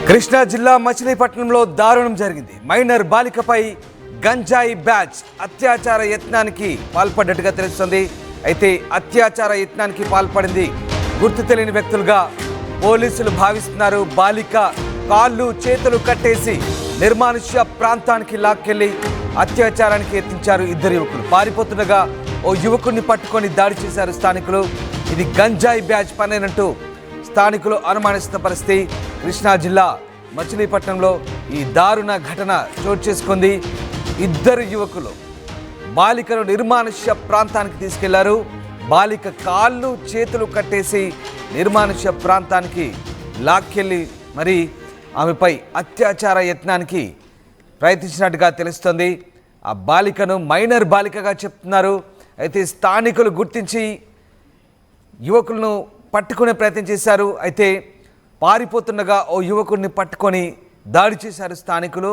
కృష్ణా జిల్లా మచిలీపట్నంలో దారుణం జరిగింది. మైనర్ బాలికపై గంజాయి బ్యాచ్ అత్యాచార యత్నానికి పాల్పడ్డట్టుగా తెలుస్తుంది. అయితే అత్యాచార యత్నానికి పాల్పడింది గుర్తు తెలియని వ్యక్తులుగా పోలీసులు భావిస్తున్నారు. బాలిక కాళ్ళు చేతులు కట్టేసి నిర్మానుష్య ప్రాంతానికి లాక్కెళ్లి అత్యాచారానికి యత్నించారు ఇద్దరు యువకులు. పారిపోతుండగా ఓ యువకుడిని పట్టుకొని దాడి చేశారు స్థానికులు. ఇది గంజాయి బ్యాచ్ పనేనంటూ స్థానికులు అనుమానిస్తున్న పరిస్థితి. కృష్ణా జిల్లా మచిలీపట్నంలో ఈ దారుణ ఘటన చోటు చేసుకుంది. ఇద్దరు యువకులు బాలికను నిర్మానుష్య ప్రాంతానికి తీసుకెళ్లారు. బాలిక కాళ్ళు చేతులు కట్టేసి నిర్మానుష్య ప్రాంతానికి లాక్కెళ్ళి మరి ఆమెపై అత్యాచార యత్నానికి ప్రయత్నించినట్టుగా తెలుస్తుంది. ఆ బాలికను మైనర్ బాలికగా చెప్తున్నారు. అయితే స్థానికులు గుర్తించి యువకులను పట్టుకునే ప్రయత్నం చేశారు. అయితే పారిపోతుండగా ఓ యువకుడిని పట్టుకొని దాడి చేశారు స్థానికులు.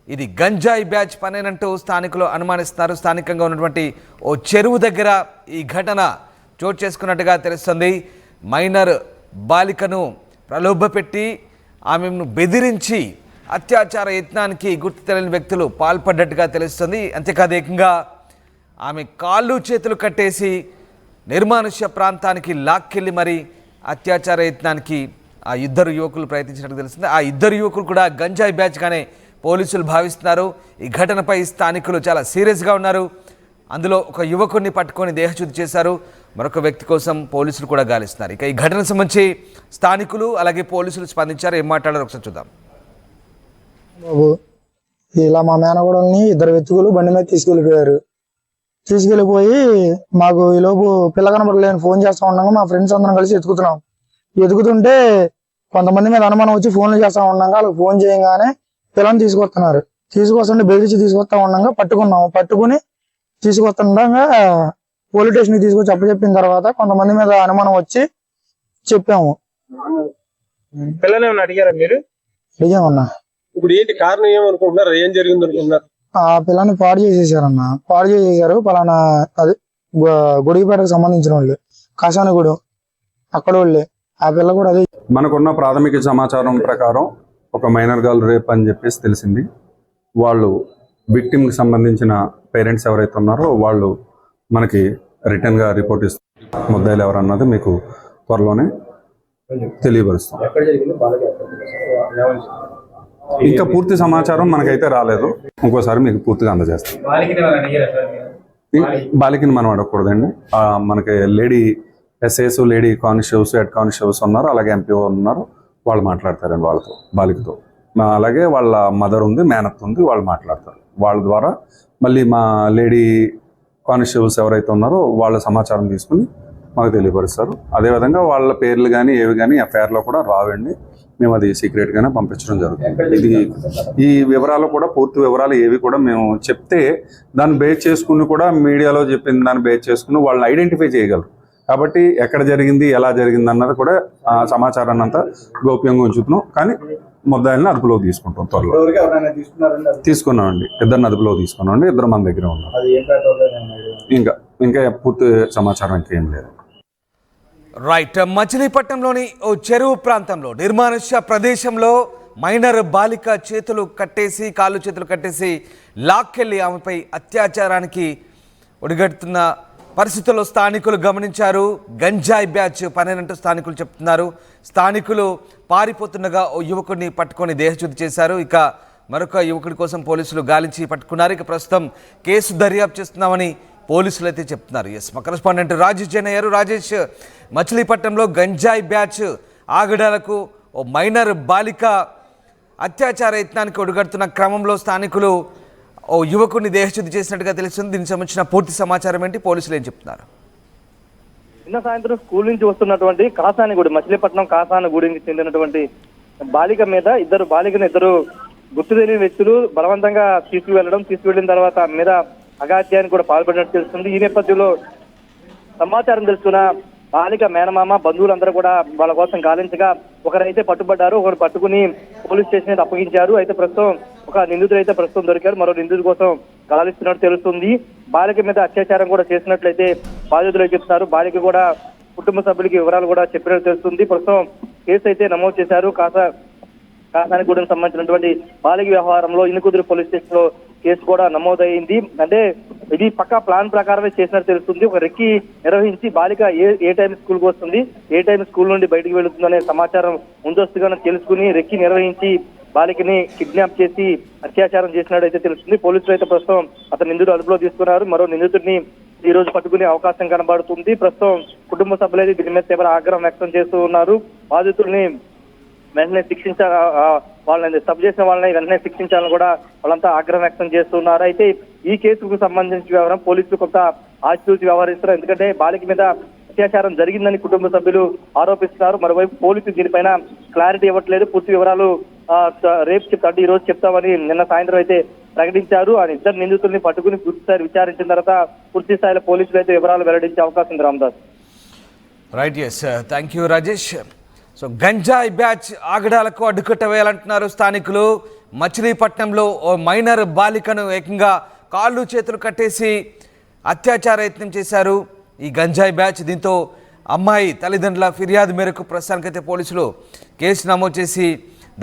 ఇది గంజాయి బ్యాచ్ పనేనంటూ స్థానికులు అనుమానిస్తున్నారు. స్థానికంగా ఉన్నటువంటి ఓ చెరువు దగ్గర ఈ ఘటన చోటు చేసుకున్నట్టుగా తెలుస్తుంది. మైనర్ బాలికను ప్రలోభపెట్టి ఆమెను బెదిరించి అత్యాచార యత్నానికి గుర్తు తెలియని వ్యక్తులు పాల్పడ్డట్టుగా తెలుస్తుంది. అంతేకాదు ఏకంగా ఆమె కాళ్ళు చేతులు కట్టేసి నిర్మానుష్య ప్రాంతానికి లాక్కెళ్ళి మరి అత్యాచార యత్నానికి ఆ ఇద్దరు యువకులు ప్రయత్నించినట్టు తెలుస్తుంది. ఆ ఇద్దరు యువకులు కూడా గంజాయి బ్యాచ్గానే పోలీసులు భావిస్తున్నారు. ఈ ఘటనపై స్థానికులు చాలా సీరియస్గా ఉన్నారు. అందులో ఒక యువకుడిని పట్టుకొని దేహశుద్ధి చేశారు. మరొక వ్యక్తి కోసం పోలీసులు కూడా గాలిస్తున్నారు. ఇక ఈ ఘటనకు సంబంధించి స్థానికులు అలాగే పోలీసులు స్పందించారు. ఏం మాట్లాడారు ఒకసారి చూద్దాం. బాబు ఇలా మా మేనగోడల్ని ఇద్దరు వ్యక్తులు బండి మీద తీసుకెళ్ళిపోయి మాకు ఈలోపు పిల్ల కనబడలేని ఫోన్ చేస్తా ఉన్నాగా మా ఫ్రెండ్స్ అందరం కలిసి ఎతుకుతుంటే కొంతమంది మీద అనుమానం వచ్చి ఫోన్లు చేస్తా ఉన్నాగా వాళ్ళకి ఫోన్ చేయగానే పిల్లని తీసుకొస్తుంటే బెదిరించి తీసుకొస్తా ఉన్నాగా పట్టుకుని తీసుకొస్తుండగా పోలీస్ స్టేషన్కి తీసుకొచ్చి అప్పచెప్పిన తర్వాత కొంతమంది మీద అనుమానం వచ్చి చెప్పాము. పిల్లని అడిగారా మీరు? అడిగామన్నా. ఇప్పుడు ఏంటి కారణం ఏమనుకుంటున్నారు? ఏం జరిగింది అనుకుంటున్నారు? ఆ పిల్లని పాడు చేసేసారు. పలానా అది గుడిపేటకు సంబంధించిన వాళ్ళు, కాసానగూడు అక్కడ వాళ్ళే. ఆ పిల్ల కూడా అదే. మనకున్న ప్రాథమిక సమాచారం ప్రకారం ఒక మైనర్ గర్ల్ రేప్ అని చెప్పేసి తెలిసింది. వాళ్ళు విక్టిమ్కి సంబంధించిన పేరెంట్స్ ఎవరైతే ఉన్నారో వాళ్ళు మనకి రిటర్న్గా రిపోర్ట్ ఇస్తారు. ముద్దాయిలు ఎవరన్నది మీకు త్వరలోనే తెలియపరుస్తాం. ఇంకా పూర్తి సమాచారం మనకైతే రాలేదు. ఇంకోసారి మీకు పూర్తిగా అందజేస్తాం. బాలికని మనం అడగకూడదండి. మనకి lady SIs, lady constables, head constables ఉన్నారు, అలాగే ఎంపీఓ ఉన్నారు. వాళ్ళు మాట్లాడతారండి వాళ్ళతో, బాలికతో. అలాగే వాళ్ళ మదర్ ఉంది, మేనత్ ఉంది, వాళ్ళు మాట్లాడతారు. వాళ్ళ ద్వారా మళ్ళీ మా లేడీ కానిస్టేబుల్స్ ఎవరైతే ఉన్నారో వాళ్ళ సమాచారం తీసుకుని మాకు తెలియపరుస్తారు. అదేవిధంగా వాళ్ళ పేర్లు కానీ ఏవి కానీ ఎఫ్ఐఆర్లో కూడా రావండి. మేము అది సీక్రెట్గానే పంపించడం జరుగుతుంది. ఇది ఈ వివరాలు కూడా పూర్తి వివరాలు ఏవి కూడా మేము చెప్తే దాన్ని బేస్ చేసుకుని కూడా మీడియాలో చెప్పిన దాన్ని బేస్ చేసుకుని వాళ్ళని ఐడెంటిఫై చేయగలరు. కాబట్టి ఎక్కడ జరిగింది, ఎలా జరిగింది అన్నది కూడా ఆ సమాచారాన్ని అంతా గోప్యంగా ఉంచుతున్నాం. కానీ ముద్దాయిల్ని అదుపులోకి తీసుకుంటాం. త్వరలో తీసుకున్నామండి. ఇద్దరిని అదుపులోకి తీసుకున్నామండి. ఇద్దరు మన దగ్గర ఉన్నారు. ఇంకా పూర్తి సమాచారం ఇంకేం లేదు. రైట్. మచిలీపట్నంలోని ఓ చెరువు ప్రాంతంలో నిర్మానుష్య ప్రదేశంలో మైనర్ బాలిక కాళ్ళు చేతులు కట్టేసి లాక్కెళ్ళి ఆమెపై అత్యాచారానికి ఒడిగడుతున్న పరిస్థితుల్లో స్థానికులు గమనించారు. గంజాయి బ్యాచ్ పనేనంటూ స్థానికులు చెప్తున్నారు. స్థానికులు పారిపోతుండగా ఓ యువకుడిని పట్టుకొని దేహశుద్ధి చేశారు. ఇక మరొక యువకుడి కోసం పోలీసులు గాలించి పట్టుకున్నారు. ఇక ప్రస్తుతం కేసు దర్యాప్తు చేస్తున్నామని పోలీసులు అయితే చెప్తున్నారు. మా కరెస్పాండెంట్ రాజేష్ జైన్ అయ్యారు. రాజేష్, మచిలీపట్నంలో గంజాయి బ్యాచ్ ఆగడాలకు ఓ మైనర్ బాలిక అత్యాచార యత్నానికి ఒడిగడుతున్న క్రమంలో స్థానికులు ఓ యువకుడిని దేహశుద్ధి చేసినట్టుగా తెలుస్తుంది. దీనికి సంబంధించిన పూర్తి సమాచారం ఏంటి, పోలీసులు ఏం చెప్తున్నారు? నిన్న సాయంత్రం స్కూల్ నుంచి వస్తున్నటువంటి కాసానగూడి, మచిలీపట్నం కాసానగూడికి చెందినటువంటి బాలిక మీద ఇద్దరు గుర్తు తెలియని వ్యక్తులు బలవంతంగా తీసుకువెళ్లిన తర్వాత మీద అగాత్యానికి కూడా పాల్పడినట్టు తెలుస్తుంది. ఈ నేపథ్యంలో సమాచారం తెలుసుకున్న బాలిక మేనమామ బంధువులందరూ కూడా వాళ్ళ కోసం గాలించగా ఒకరైతే పట్టుబడ్డారు. ఒకరు పట్టుకుని పోలీస్ స్టేషన్ అయితే అప్పగించారు. అయితే ప్రస్తుతం ఒక నిందితుడు అయితే ప్రస్తుతం దొరికారు. మరో నిందితుడి కోసం గాలిస్తున్నట్టు తెలుస్తుంది. బాలిక మీద అత్యాచారం కూడా చేసినట్లయితే బాధితులు చెప్తున్నారు. బాలిక కూడా కుటుంబ సభ్యులకి వివరాలు కూడా చెప్పినట్టు తెలుస్తుంది. ప్రస్తుతం కేసు అయితే నమోదు చేశారు కాసానిగూడెం సంబంధించినటువంటి బాలిక వ్యవహారంలో ఇనుకుదురు పోలీస్ స్టేషన్ లో కేసు కూడా నమోదైంది. అంటే ఇది పక్కా ప్లాన్ ప్రకారమే చేసినట్టు తెలుస్తుంది. ఒక రెక్కి నిర్వహించి బాలిక ఏ టైం స్కూల్కి వస్తుంది, ఏ టైం స్కూల్ నుండి బయటికి వెళుతుందనే సమాచారం ముందస్తుగానే తెలుసుకుని రెక్కి నిర్వహించి బాలికని కిడ్నాప్ చేసి అత్యాచారం చేసినట్టు తెలుస్తుంది. పోలీసులు అయితే ప్రస్తుతం అతను నిందితుడు అదుపులో తీసుకున్నారు. మరో నిందితుడిని ఈ రోజు పట్టుకునే అవకాశం కనబడుతుంది. ప్రస్తుతం కుటుంబ సభ్యులు దీని మీద తీవ్ర ఆగ్రహం వ్యక్తం చేస్తూ ఉన్నారు. బాధితుల్ని వెంటనే వాళ్ళని సబ్ చేసిన వాళ్ళని వెంటనే శిక్షించాలని కూడా వాళ్ళంతా ఆగ్రహం వ్యక్తం చేస్తున్నారు. అయితే ఈ కేసుకు సంబంధించిన వ్యవహారం పోలీసులు కొంత ఆచితూచి వ్యవహరిస్తున్నారు. ఎందుకంటే బాలిక మీద అత్యాచారం జరిగిందని కుటుంబ సభ్యులు ఆరోపిస్తున్నారు. మరోవైపు పోలీసులు దీనిపైన క్లారిటీ ఇవ్వట్లేదు. పూర్తి వివరాలు రేపు చెప్తా ఈ రోజు చెప్తామని నిన్న సాయంత్రం అయితే ప్రకటించారు. ఆ ఇద్దరు నిందితుల్ని పట్టుకుని పూర్తిస్థాయి విచారించిన తర్వాత పూర్తి స్థాయిలో పోలీసులు అయితే వివరాలు వెల్లడించే అవకాశం ఉంది. Ramdas. Right, yes, thank you Rajesh. So గంజాయి బ్యాచ్ ఆగడాలకు అడ్డుకట్ట వేయాలంటున్నారు స్థానికులు. మచిలీపట్నంలో ఓ మైనర్ బాలికను ఏకంగా కాళ్ళు చేతులు కట్టేసి అత్యాచార యత్నం చేశారు ఈ గంజాయి బ్యాచ్. దీంతో అమ్మాయి తల్లిదండ్రుల ఫిర్యాదు మేరకు ప్రస్తుతానికైతే పోలీసులు కేసు నమోదు చేసి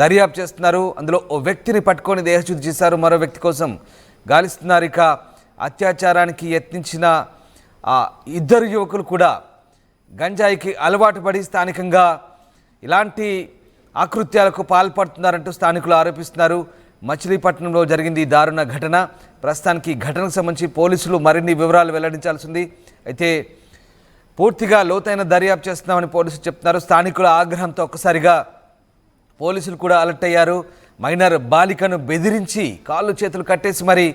దర్యాప్తు చేస్తున్నారు. అందులో ఓ వ్యక్తిని పట్టుకొని దేహశుద్ధి చేశారు, మరో వ్యక్తి కోసం గాలిస్తున్నారు. ఇక అత్యాచారానికి యత్నించిన ఆ ఇద్దరు యువకులు కూడా గంజాయికి అలవాటు పడి స్థానికంగా ఇలాంటి ఆకృత్యాలకు పాల్పడుతున్నారంటూ స్థానికులు ఆరోపిస్తున్నారు. మచిలీపట్నంలో జరిగింది ఈ దారుణ ఘటన. ప్రస్తుతానికి ఈ ఘటనకు సంబంధించి పోలీసులు మరిన్ని వివరాలు వెల్లడించాల్సి ఉంది. అయితే పూర్తిగా లోతైన దర్యాప్తు చేస్తున్నామని పోలీసులు చెప్తున్నారు. స్థానికుల ఆగ్రహంతో ఒక్కసారిగా పోలీసులు కూడా అలర్ట్ అయ్యారు. మైనర్ బాలికను బెదిరించి కాళ్ళు చేతులు కట్టేసి మరి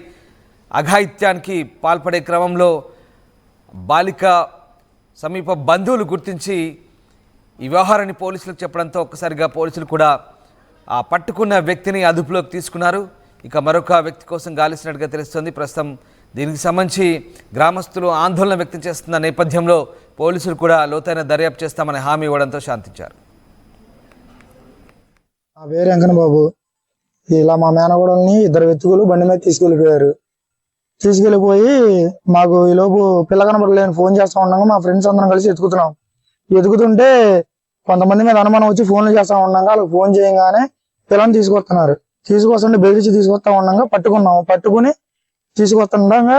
అఘాయిత్యానికి పాల్పడే క్రమంలో బాలిక సమీప బంధువులు గుర్తించి ఈ వ్యవహారాన్ని పోలీసులకు చెప్పడంతో ఒక్కసారిగా పోలీసులు కూడా ఆ పట్టుకున్న వ్యక్తిని అదుపులోకి తీసుకున్నారు. ఇక మరొక వ్యక్తి కోసం గాలిస్తున్నట్టుగా తెలుస్తుంది. ప్రస్తుతం దీనికి సంబంధించి గ్రామస్తులు ఆందోళన వ్యక్తం చేస్తున్న నేపథ్యంలో పోలీసులు కూడా లోతైన దర్యాప్తు చేస్తామని హామీ ఇవ్వడంతో శాంతించారు. నా పేరు వెంకన్న బాబు. ఇలా మా మేనగోడల్ని ఇద్దరు వ్యక్తులు బండి మీద తీసుకెళ్ళిపోయి మాకు ఈలోపు పిల్ల కనబడలేని ఫోన్ చేస్తా ఉన్నాగా మా ఫ్రెండ్స్ అందరం కలిసి ఎదుగుతుంటే కొంతమంది మీద అనుమానం వచ్చి ఫోన్లు చేస్తా ఉన్నాగా వాళ్ళకి ఫోన్ చేయగానే పిల్లని తీసుకొస్తుంటే బెదిరించి తీసుకొస్తా ఉన్నాగా పట్టుకుని తీసుకొస్తుండగా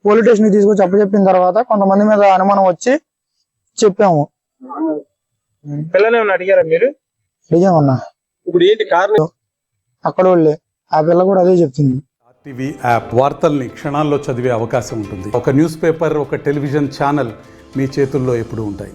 పోలీస్ స్టేషన్కి తీసుకొచ్చి అప్పచెప్పిన తర్వాత కొంతమంది మీద అనుమానం వచ్చి చెప్పాము. పిల్లని అడిగారా మీరు? అడిగామన్నా. ఇప్పుడు ఏంటి కారణం? అక్కడ వాళ్ళే ఆ పిల్ల కూడా అదే చెప్తుంది. టీవీ యాప్ వార్తల్ని క్షణాల్లో చదివే అవకాశం ఉంటుంది. ఒక న్యూస్ పేపర్, ఒక టెలివిజన్ ఛానల్ మీ చేతుల్లో ఎప్పుడూ ఉంటాయి.